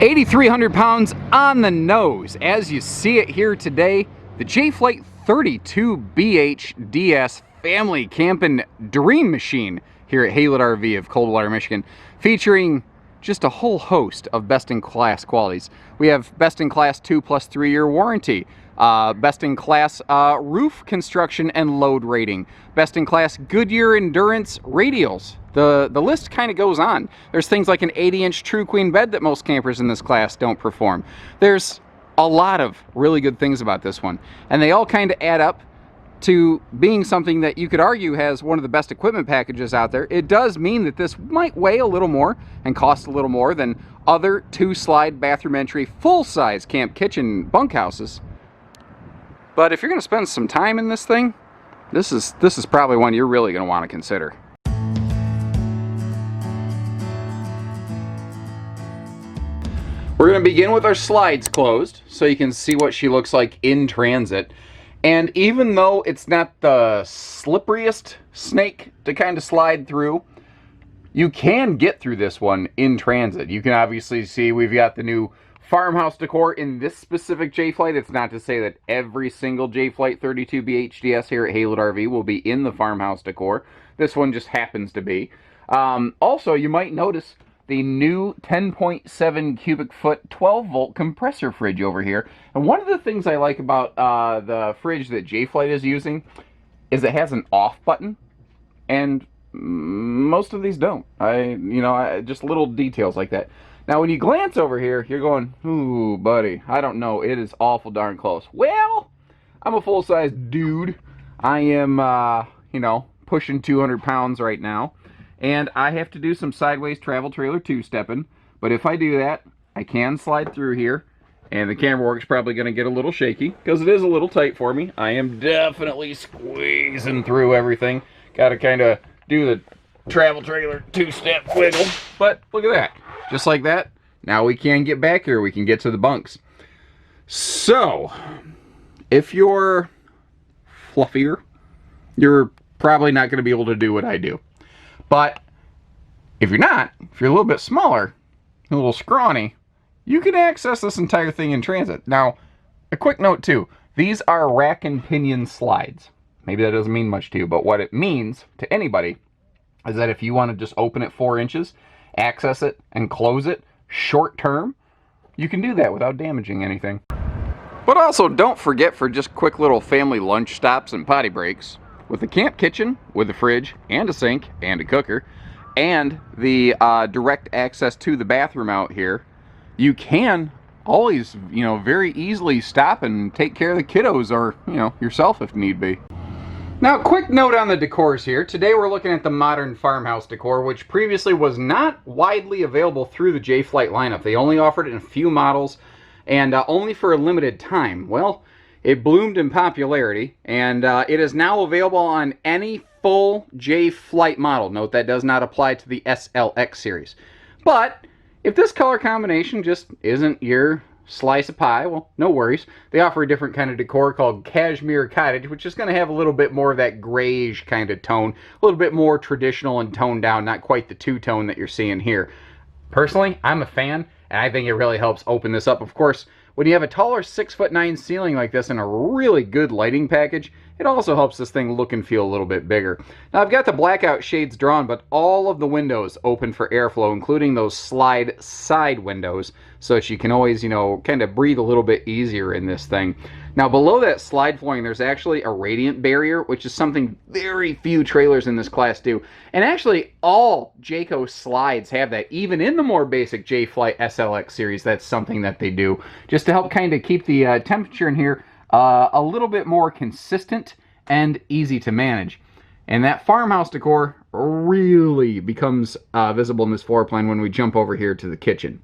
8,300 pounds on the nose. As you see it here today, the J-Flight 32BH DS family camping dream machine here at H20 RV of Coldwater, Michigan, featuring just a whole host of best-in-class qualities. We have best-in-class 2+ 3 year warranty, best-in-class roof construction and load rating, best-in-class Goodyear endurance radials. The list kind of goes on. There's things like an 80-inch True Queen bed that most campers in this class don't perform. There's a lot of really good things about this one, and they all kind of add up to being something that you could argue has one of the best equipment packages out there. It does mean that this might weigh a little more and cost a little more than other 2-slide bathroom entry full-size camp kitchen bunkhouses. But if you're going to spend some time in this thing, this is probably one you're really going to want to consider. We're going to begin with our slides closed so you can see what she looks like in transit. And even though it's not the slipperiest snake to kind of slide through, you can get through this one in transit. You can obviously see we've got the new farmhouse decor in this specific J-Flight. It's not to say that every single J-Flight 32BH DS here at H20 RV will be in the farmhouse decor. This one just happens to be. Also, you might notice the new 10.7 cubic foot 12-volt compressor fridge over here. And one of the things I like about the fridge that J-Flight is using is it has an off button, and most of these don't. Just little details like that. Now, when you glance over here, you're going, ooh, buddy, I don't know. It is awful darn close. Well, I'm a full-size dude. I am, pushing 200 pounds right now. And I have to do some sideways travel trailer two-stepping. But if I do that, I can slide through here. And the camera work's probably going to get a little shaky because it is a little tight for me. I am definitely squeezing through everything. Got to kind of do the travel trailer two-step wiggle. But look at that. Just like that, now we can get back here. We can get to the bunks. So, if you're fluffier, you're probably not going to be able to do what I do. But if you're not, if you're a little bit smaller, a little scrawny, you can access this entire thing in transit. Now, a quick note too, these are rack and pinion slides. Maybe that doesn't mean much to you, but what it means to anybody is that if you want to just open it 4 inches, access it, and close it short term, you can do that without damaging anything. But also, don't forget for just quick little family lunch stops and potty breaks, with a camp kitchen, with a fridge, and a sink, and a cooker, and the direct access to the bathroom out here, you can always, very easily stop and take care of the kiddos or, yourself if need be. Now, quick note on the decors here. Today we're looking at the modern farmhouse decor, which previously was not widely available through the J-Flight lineup. They only offered it in a few models, and only for a limited time. Well, it bloomed in popularity, and it is now available on any full J-Flight model. Note that does not apply to the SLX series. But if this color combination just isn't your slice of pie, well, no worries. They offer a different kind of decor called Cashmere Cottage, which is going to have a little bit more of that grayish kind of tone, a little bit more traditional and toned down, not quite the two-tone that you're seeing here. Personally, I'm a fan, and I think it really helps open this up. Of course, when you have a taller 6'9" ceiling like this and a really good lighting package, it also helps this thing look and feel a little bit bigger. Now, I've got the blackout shades drawn, but all of the windows open for airflow, including those slide side windows, so that you can always, kind of breathe a little bit easier in this thing. Now, below that slide flooring, there's actually a radiant barrier, which is something very few trailers in this class do. And actually, all Jayco slides have that. Even in the more basic J-Flight SLX series, that's something that they do, just to help kind of keep the temperature in here a little bit more consistent and easy to manage. And that farmhouse decor really becomes visible in this floor plan when we jump over here to the kitchen.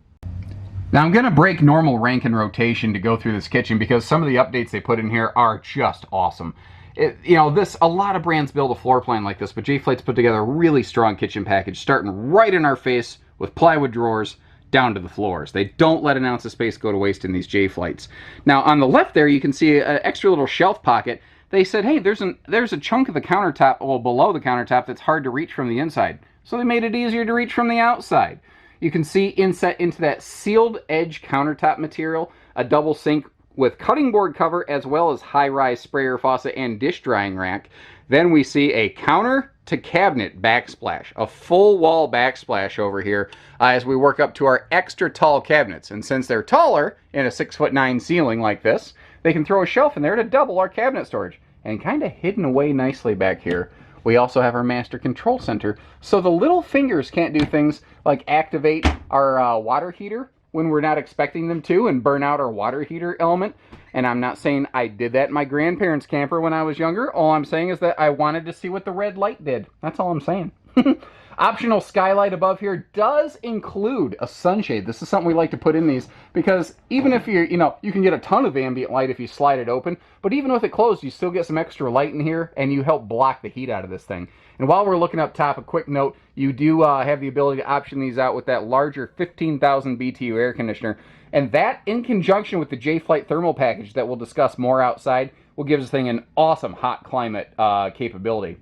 Now, I'm going to break normal rank and rotation to go through this kitchen because some of the updates they put in here are just awesome. A lot of brands build a floor plan like this, but J-Flight's put together a really strong kitchen package, starting right in our face with plywood drawers down to the floors. They don't let an ounce of space go to waste in these J-Flights. Now, on the left there, you can see an extra little shelf pocket. They said, hey, there's a chunk of the countertop, well, below the countertop that's hard to reach from the inside. So they made it easier to reach from the outside. You can see inset into that sealed edge countertop material, a double sink with cutting board cover, as well as high-rise sprayer faucet and dish drying rack. Then we see a counter to cabinet backsplash, a full wall backsplash over here as we work up to our extra tall cabinets. And since they're taller in a 6'9" ceiling like this, they can throw a shelf in there to double our cabinet storage. And kind of hidden away nicely back here, we also have our master control center, so the little fingers can't do things like activate our water heater when we're not expecting them to and burn out our water heater element. And I'm not saying I did that in my grandparents' camper when I was younger. All I'm saying is that I wanted to see what the red light did. That's all I'm saying. Optional skylight above here does include a sunshade. This is something we like to put in these because even if you're, you can get a ton of ambient light if you slide it open, but even with it closed, you still get some extra light in here and you help block the heat out of this thing. And while we're looking up top, a quick note, you do have the ability to option these out with that larger 15,000 BTU air conditioner. And that, in conjunction with the J-Flight thermal package that we'll discuss more outside, will give this thing an awesome hot climate capability.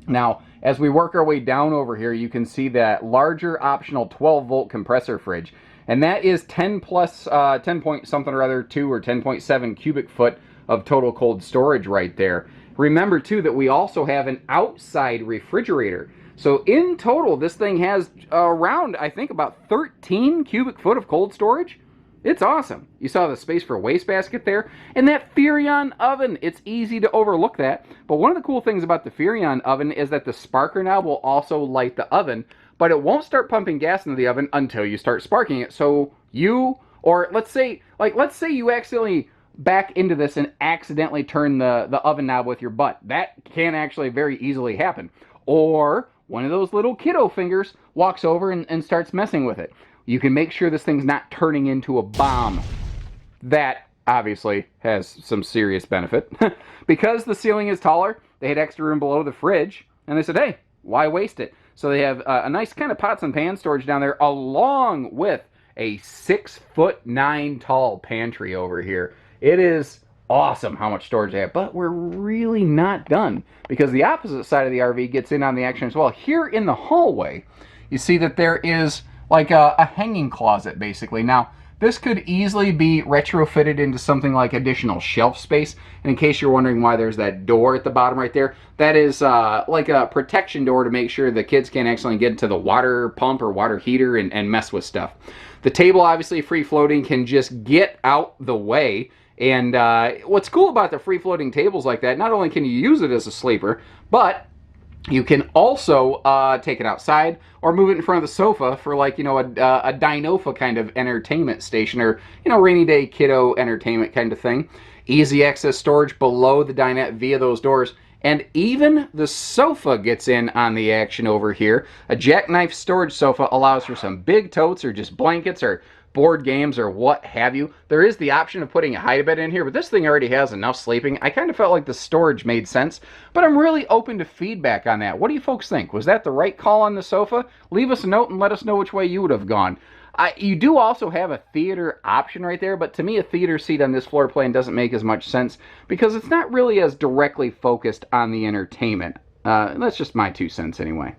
Now, as we work our way down over here, you can see that larger optional 12-volt compressor fridge. And that is 10 point something or other 2 or 10.7 cubic foot of total cold storage right there. Remember, too, that we also have an outside refrigerator. So in total, this thing has around, I think, about 13 cubic foot of cold storage. It's awesome. You saw the space for a wastebasket there. And that Furrion oven, it's easy to overlook that. But one of the cool things about the Furrion oven is that the sparker knob will also light the oven, but it won't start pumping gas into the oven until you start sparking it. So you, or let's say you accidentally back into this and accidentally turn the oven knob with your butt. That can actually very easily happen. Or one of those little kiddo fingers walks over and starts messing with it. You can make sure this thing's not turning into a bomb. That obviously has some serious benefit. Because the ceiling is taller, they had extra room below the fridge, and they said, hey, why waste it? So they have a nice kind of pots and pan storage down there, along with a 6'9" tall pantry over here. It is awesome how much storage they have, but we're really not done, because the opposite side of the RV gets in on the action as well. Here in the hallway, you see that there is like a hanging closet, basically. Now, this could easily be retrofitted into something like additional shelf space. And in case you're wondering why there's that door at the bottom right there, that is like a protection door to make sure the kids can't accidentally get into the water pump or water heater and mess with stuff. The table, obviously free floating, can just get out the way. And what's cool about the free floating tables like that, not only can you use it as a sleeper, but you can also take it outside or move it in front of the sofa for, like, a Dinofa kind of entertainment station, or, rainy day kiddo entertainment kind of thing. Easy access storage below the dinette via those doors. And even the sofa gets in on the action over here. A jackknife storage sofa allows for some big totes or just blankets or board games or what have you. There is the option of putting a hide-a-bed in here, but this thing already has enough sleeping. I kind of felt like the storage made sense, but I'm really open to feedback on that. What do you folks think? Was that the right call on the sofa? Leave us a note and let us know which way you would have gone. You do also have a theater option right there, but to me a theater seat on this floor plan doesn't make as much sense because it's not really as directly focused on the entertainment. That's just my 2 cents anyway.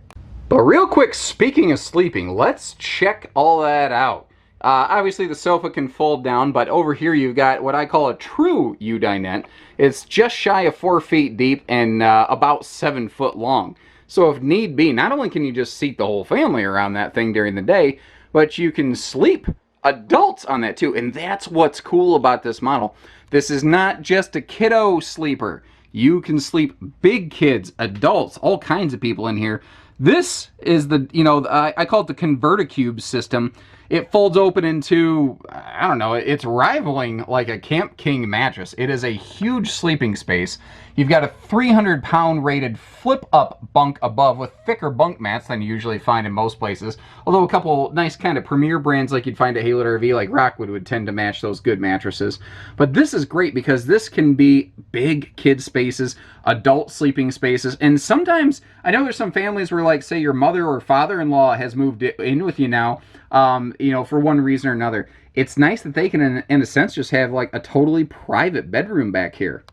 But real quick, speaking of sleeping, let's check all that out. Obviously the sofa can fold down, but over here you've got what I call a true U-dinette. It's just shy of 4 feet deep and about 7 foot long. So if need be, not only can you just seat the whole family around that thing during the day, but you can sleep adults on that too. And that's what's cool about this model. This is not just a kiddo sleeper. You can sleep big kids, adults, all kinds of people in here. This is the, I call it the ConvertiCube system. It folds open into, I don't know, it's rivaling like a Camp King mattress. It is a huge sleeping space. You've got a 300-pound rated flip-up bunk above with thicker bunk mats than you usually find in most places. Although a couple nice kind of premier brands like you'd find at Haylett RV, like Rockwood, would tend to match those good mattresses. But this is great because this can be big kid spaces, adult sleeping spaces, and sometimes, I know there's some families where, like, say your mother or father-in-law has moved in with you now, for one reason or another. It's nice that they can, in a sense, just have like a totally private bedroom back here.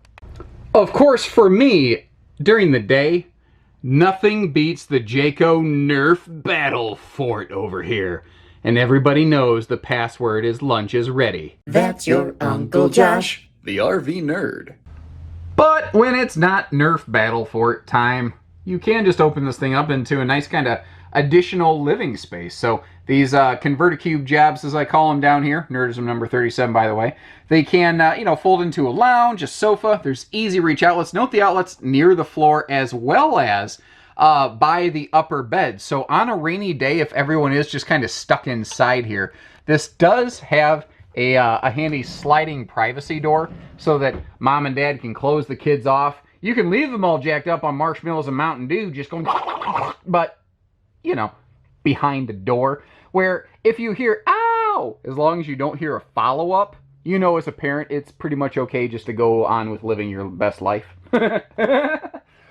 Of course, for me, during the day, nothing beats the Jayco Nerf Battle Fort over here. And everybody knows the password is lunch is ready. That's your Uncle Josh, the RV nerd. But when it's not Nerf battle fort time, you can just open this thing up into a nice kind of additional living space. So these ConvertiCube jabs, as I call them down here, Nerdism number 37, by the way, they can, fold into a lounge, a sofa. There's easy reach outlets. Note the outlets near the floor as well as by the upper bed. So on a rainy day, if everyone is just kind of stuck inside here, this does have a handy sliding privacy door so that mom and dad can close the kids off. You can leave them all jacked up on marshmallows and Mountain Dew just going, but, behind the door, where if you hear, ow, as long as you don't hear a follow-up, as a parent, it's pretty much okay just to go on with living your best life.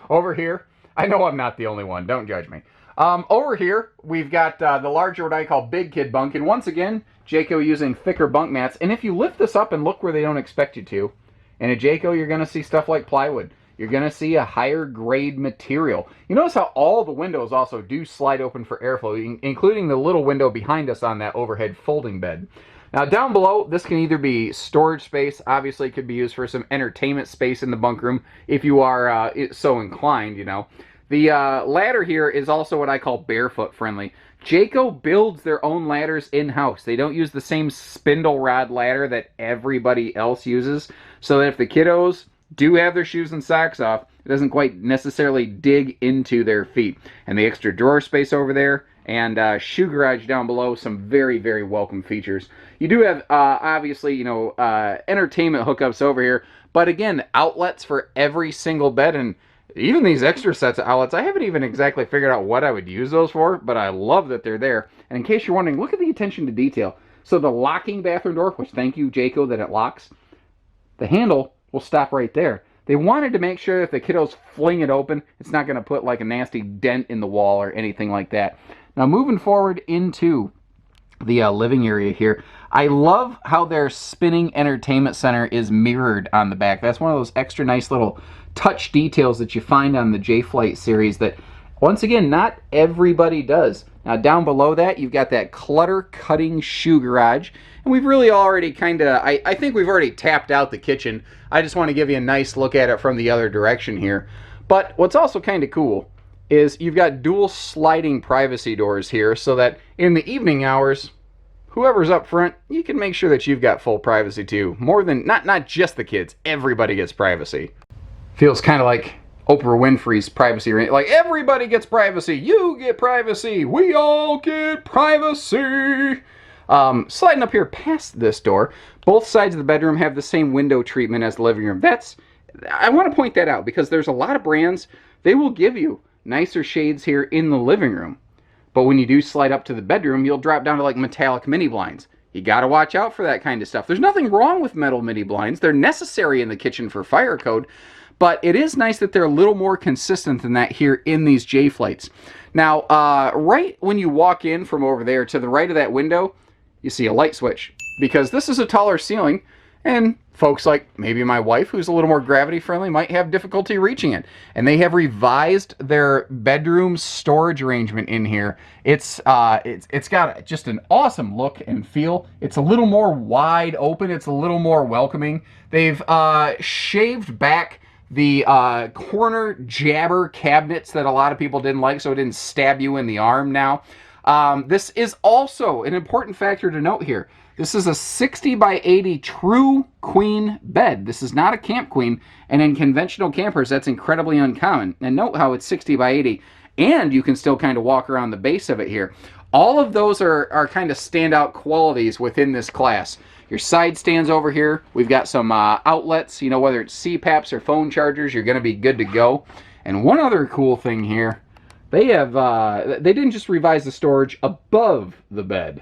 Over here, I know I'm not the only one, don't judge me. Over here, we've got the larger, what I call big kid bunk, and once again, Jayco using thicker bunk mats. And if you lift this up and look where they don't expect you to, in a Jayco, you're going to see stuff like plywood. You're going to see a higher grade material. You notice how all the windows also do slide open for airflow, including the little window behind us on that overhead folding bed. Now down below, this can either be storage space. Obviously, it could be used for some entertainment space in the bunk room if you are so inclined, The ladder here is also what I call barefoot friendly. Jayco builds their own ladders in-house. They don't use the same spindle rod ladder that everybody else uses, so that if the kiddos do have their shoes and socks off, it doesn't quite necessarily dig into their feet. And the extra drawer space over there and shoe garage down below, some very, very welcome features. You do have, obviously, entertainment hookups over here, but again, outlets for every single bed, and even these extra sets of outlets, I haven't even exactly figured out what I would use those for, but I love that they're there. And in case you're wondering, look at the attention to detail. So the locking bathroom door, which thank you, Jayco, that it locks, the handle will stop right there. They wanted to make sure that if the kiddos fling it open, it's not going to put like a nasty dent in the wall or anything like that. Now moving forward into the living area here, I love how their spinning entertainment center is mirrored on the back. That's one of those extra nice little touch details that you find on the J-Flight series that, once again, not everybody does. Now down below that, you've got that clutter cutting shoe garage, and we've really already kind of, I think we've already tapped out the kitchen. I just want to give you a nice look at it from the other direction here. But what's also kind of cool is you've got dual sliding privacy doors here so that in the evening hours, whoever's up front, you can make sure that you've got full privacy too. More than, not just the kids, everybody gets privacy. Feels kind of like Oprah Winfrey's privacy, right? Like, everybody gets privacy. You get privacy. We all get privacy. Sliding up here past this door, both sides of the bedroom have the same window treatment as the living room. I want to point that out because there's a lot of brands, they will give you nicer shades here in the living room. But when you do slide up to the bedroom, you'll drop down to like metallic mini blinds. You got to watch out for that kind of stuff. There's nothing wrong with metal mini blinds. They're necessary in the kitchen for fire code. But it is nice that they're a little more consistent than that here in these J-Flights. Now, right when you walk in from over there to the right of that window, you see a light switch. Because this is a taller ceiling, and folks like maybe my wife, who's a little more gravity friendly, might have difficulty reaching it. And they have revised their bedroom storage arrangement in here. It's got just an awesome look and feel. It's a little more wide open. It's a little more welcoming. They've shaved back the corner jabber cabinets that a lot of people didn't like, so it didn't stab you in the arm now. This is also an important factor to note here. This is a 60 by 80 true queen bed. This is not a camp queen, and in conventional campers, that's incredibly uncommon. And note how it's 60 by 80, and you can still kind of walk around the base of it here. All of those are kind of standout qualities within this class. Your side stands over here. We've got some outlets, whether it's CPAPs or phone chargers, you're going to be good to go. And one other cool thing here, they didn't just revise the storage above the bed.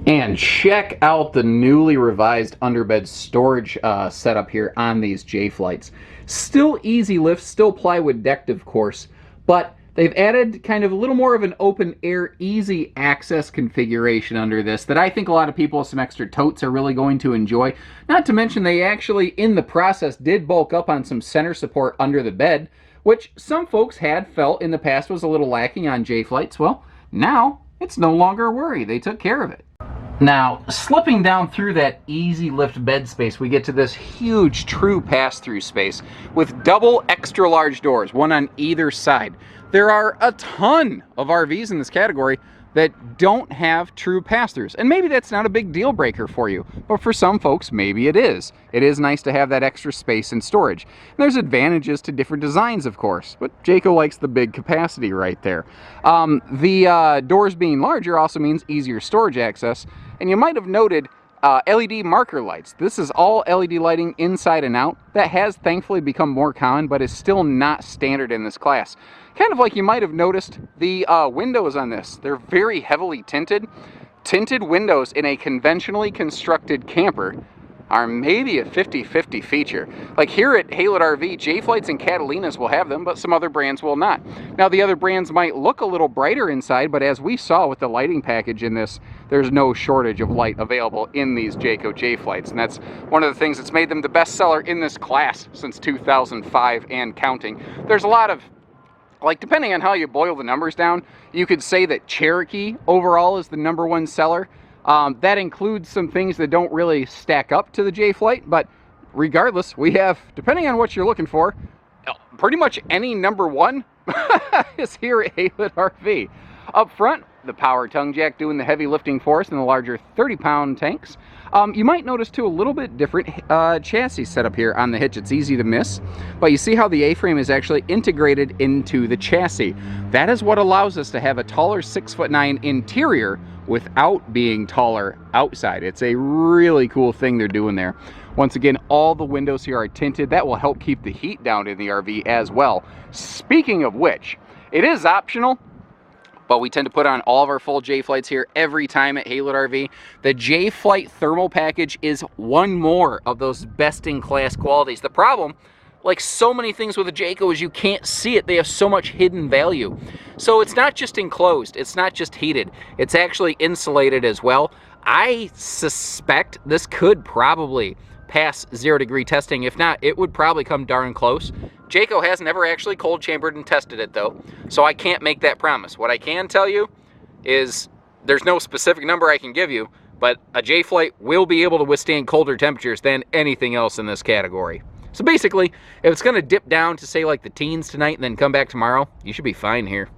And check out the newly revised underbed storage setup here on these J-Flights. Still easy lift, still plywood decked, of course, but they've added kind of a little more of an open air, easy access configuration under this that I think a lot of people with some extra totes are really going to enjoy. Not to mention they actually, in the process, did bulk up on some center support under the bed, which some folks had felt in the past was a little lacking on J-Flights. Well, now it's no longer a worry. They took care of it. Now, slipping down through that easy lift bed space, we get to this huge true pass-through space with double extra large doors, one on either side. There are a ton of RVs in this category that don't have true pass-throughs. And maybe that's not a big deal breaker for you, but for some folks, maybe it is. It is nice to have that extra space and storage. And there's advantages to different designs, of course, but Jayco likes the big capacity right there. The doors being larger also means easier storage access. And you might have noted LED marker lights. This is all LED lighting inside and out. That has thankfully become more common, but is still not standard in this class. Kind of like you might have noticed the windows on this. They're very heavily tinted. Tinted windows in a conventionally constructed camper are maybe a 50-50 feature. Like here at Haylett RV, J-Flights and Catalinas will have them, but some other brands will not. Now the other brands might look a little brighter inside, but as we saw with the lighting package in this, there's no shortage of light available in these Jayco J-Flights, and that's one of the things that's made them the best seller in this class since 2005 and counting. There's a lot of, like, depending on how you boil the numbers down, you could say that Cherokee overall is the #1 seller. That includes some things that don't really stack up to the J-Flight, but regardless, we have, depending on what you're looking for, pretty much any #1 is here at Haylett RV. Up front, the power tongue jack doing the heavy lifting for us in the larger 30-pound tanks. You might notice too a little bit different chassis setup here on the Hitch. It's easy to miss, but you see how the A-frame is actually integrated into the chassis. That is what allows us to have a taller 6'9" interior without being taller outside. It's a really cool thing they're doing there. Once again, all the windows here are tinted. That will help keep the heat down in the RV as well. Speaking of which, it is optional, but we tend to put on all of our full J-Flights here every time at Haylett RV. The J-Flight thermal package is one more of those best-in-class qualities. The problem, like so many things with a Jayco, is you can't see it. They have so much hidden value. So it's not just enclosed, it's not just heated, it's actually insulated as well. I suspect this could probably pass 0-degree testing. If not, it would probably come darn close. Jayco has never actually cold chambered and tested it though, so I can't make that promise. What I can tell you is there's no specific number I can give you, but a J-Flight will be able to withstand colder temperatures than anything else in this category. So basically, if it's going to dip down to say like the teens tonight and then come back tomorrow, you should be fine here.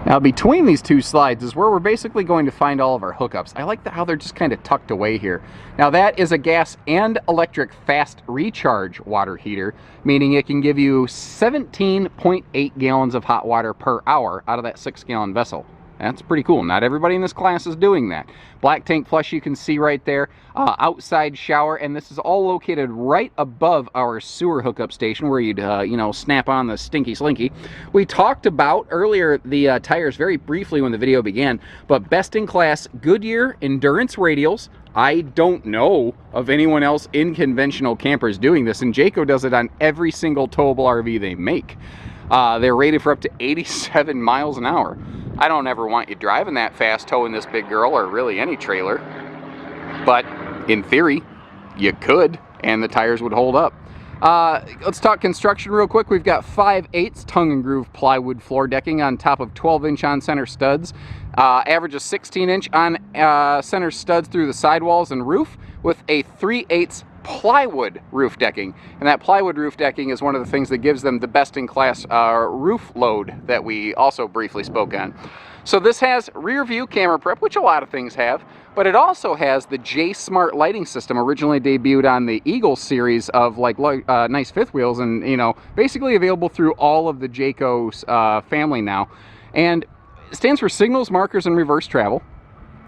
Now between these two slides is where we're basically going to find all of our hookups. I like how they're just kind of tucked away here. Now that is a gas and electric fast recharge water heater, meaning it can give you 17.8 gallons of hot water per hour out of that 6-gallon vessel. That's pretty cool. Not everybody in this class is doing that. Black tank flush you can see right there. Outside shower, and this is all located right above our sewer hookup station where you'd, you know, snap on the stinky slinky. We talked about earlier the tires very briefly when the video began, but best in class Goodyear endurance radials. I don't know of anyone else in conventional campers doing this, and Jayco does it on every single towable RV they make. They're rated for up to 87 miles an hour. I don't ever want you driving that fast towing this big girl, or really any trailer, but in theory you could, and the tires would hold up. Let's talk construction real quick. We've got 5/8 tongue and groove plywood floor decking on top of 12-inch on center studs. Average of 16-inch on center studs through the sidewalls and roof, with a 3/8 plywood roof decking. And that plywood roof decking is one of the things that gives them the best-in-class roof load that we also briefly spoke on. So this has rear view camera prep, which a lot of things have, but it also has the J-Smart lighting system, originally debuted on the Eagle series of like nice fifth wheels, and you know, basically available through all of the Jayco's family now. And it stands for signals, markers, and reverse travel.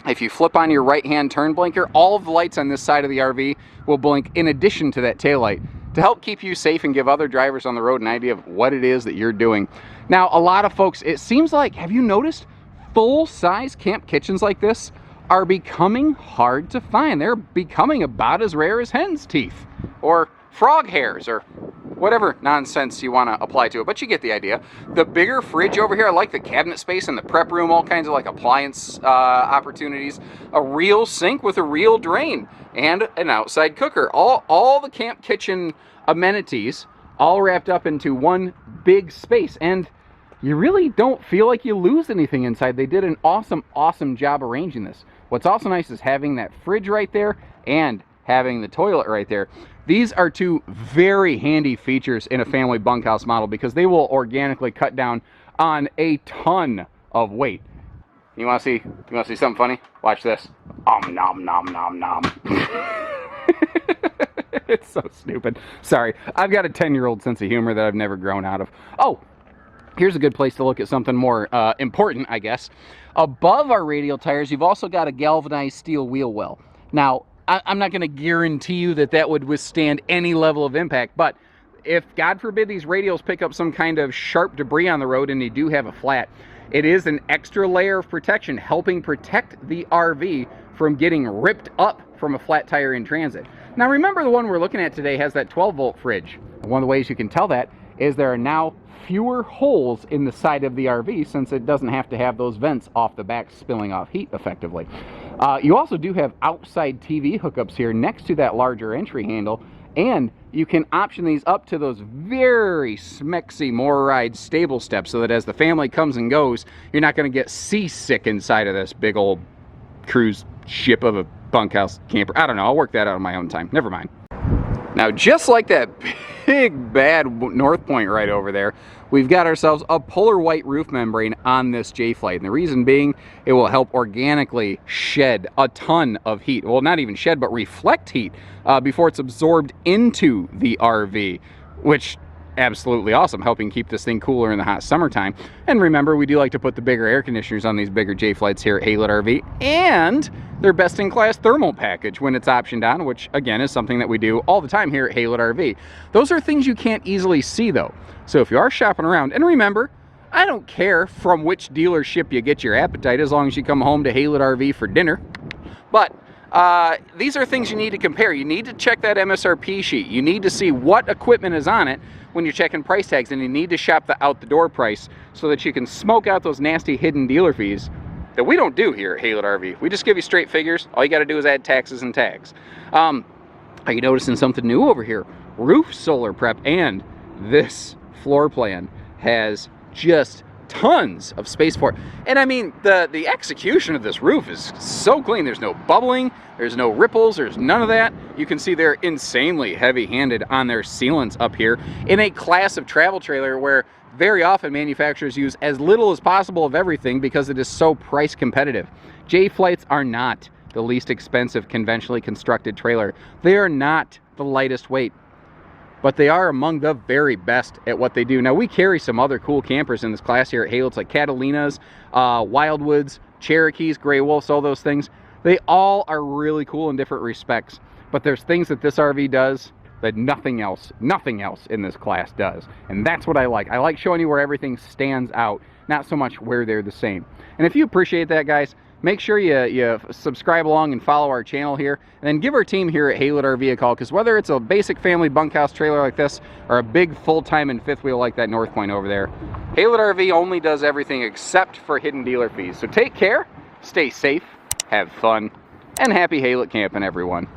If you flip on your right-hand turn blinker, all of the lights on this side of the RV will blink in addition to that taillight to help keep you safe and give other drivers on the road an idea of what it is that you're doing. Now, a lot of folks, it seems like, have you noticed full-size camp kitchens like this are becoming hard to find? They're becoming about as rare as hen's teeth or frog hairs or whatever nonsense you want to apply to it, but you get the idea. The bigger fridge over here, I like the cabinet space and the prep room, all kinds of like appliance opportunities, a real sink with a real drain, and an outside cooker. All the camp kitchen amenities all wrapped up into one big space. And you really don't feel like you lose anything inside. They did an awesome job arranging this. What's also nice is having that fridge right there and having the toilet right there. These are two very handy features in a family bunkhouse model because they will organically cut down on a ton of weight. You want to see something funny? Watch this. Nom nom nom nom. It's so stupid. Sorry, I've got a 10-year-old sense of humor that I've never grown out of. Oh, here's a good place to look at something more important, I guess. Above our radial tires, you've also got a galvanized steel wheel well. Now, I'm not going to guarantee you that that would withstand any level of impact, but if, God forbid, these radials pick up some kind of sharp debris on the road and you do have a flat, it is an extra layer of protection, helping protect the RV from getting ripped up from a flat tire in transit. Now, remember, the one we're looking at today has that 12-volt fridge. One of the ways you can tell that is there are now fewer holes in the side of the RV since it doesn't have to have those vents off the back spilling off heat effectively. You also do have outside TV hookups here next to that larger entry handle, and you can option these up to those very smexy MORryde stable steps so that as the family comes and goes, you're not going to get seasick inside of this big old cruise ship of a bunkhouse camper. I don't know, I'll work that out on my own time. Never mind. Now, just like that big bad North Point right over there, we've got ourselves a polar white roof membrane on this J-Flight. And the reason being, it will help organically shed a ton of heat. Well, not even shed, but reflect heat before it's absorbed into the RV, which absolutely awesome, helping keep this thing cooler in the hot summertime. And remember, we do like to put the bigger air conditioners on these bigger J-Flights here at Haylett RV, and their best-in-class thermal package when it's optioned on, which again is something that we do all the time here at Haylett RV. Those are things you can't easily see though. So if you are shopping around, and remember, I don't care from which dealership you get your appetite as long as you come home to Haylett RV for dinner. But these are things you need to compare. You need to check that MSRP sheet. You need to see what equipment is on it when you're checking price tags, and you need to shop the out-the-door price so that you can smoke out those nasty hidden dealer fees that we don't do here at Haylett RV. We just give you straight figures. All you got to do is add taxes and tags. Are you noticing something new over here? Roof solar prep, and this floor plan has just tons of space for it. And I mean, the execution of this roof is so clean. There's no bubbling, there's no ripples, there's none of that. You can see they're insanely heavy-handed on their sealants up here in a class of travel trailer where very often manufacturers use as little as possible of everything because it is so price competitive. J-Flights are not the least expensive conventionally constructed trailer. They are not the lightest weight, but they are among the very best at what they do. Now, we carry some other cool campers in this class here at Haylett, like Catalinas, Wildwoods, Cherokees, Grey Wolves, all those things. They all are really cool in different respects, but there's things that this RV does that nothing else in this class does. And that's what I like. I like showing you where everything stands out, not so much where they're the same. And if you appreciate that, guys, make sure you subscribe along and follow our channel here, and then give our team here at Haylett RV a call, because whether it's a basic family bunkhouse trailer like this or a big full-time and fifth wheel like that North Point over there, Haylett RV only does everything except for hidden dealer fees. So take care, stay safe, have fun, and happy Haylett camping, everyone.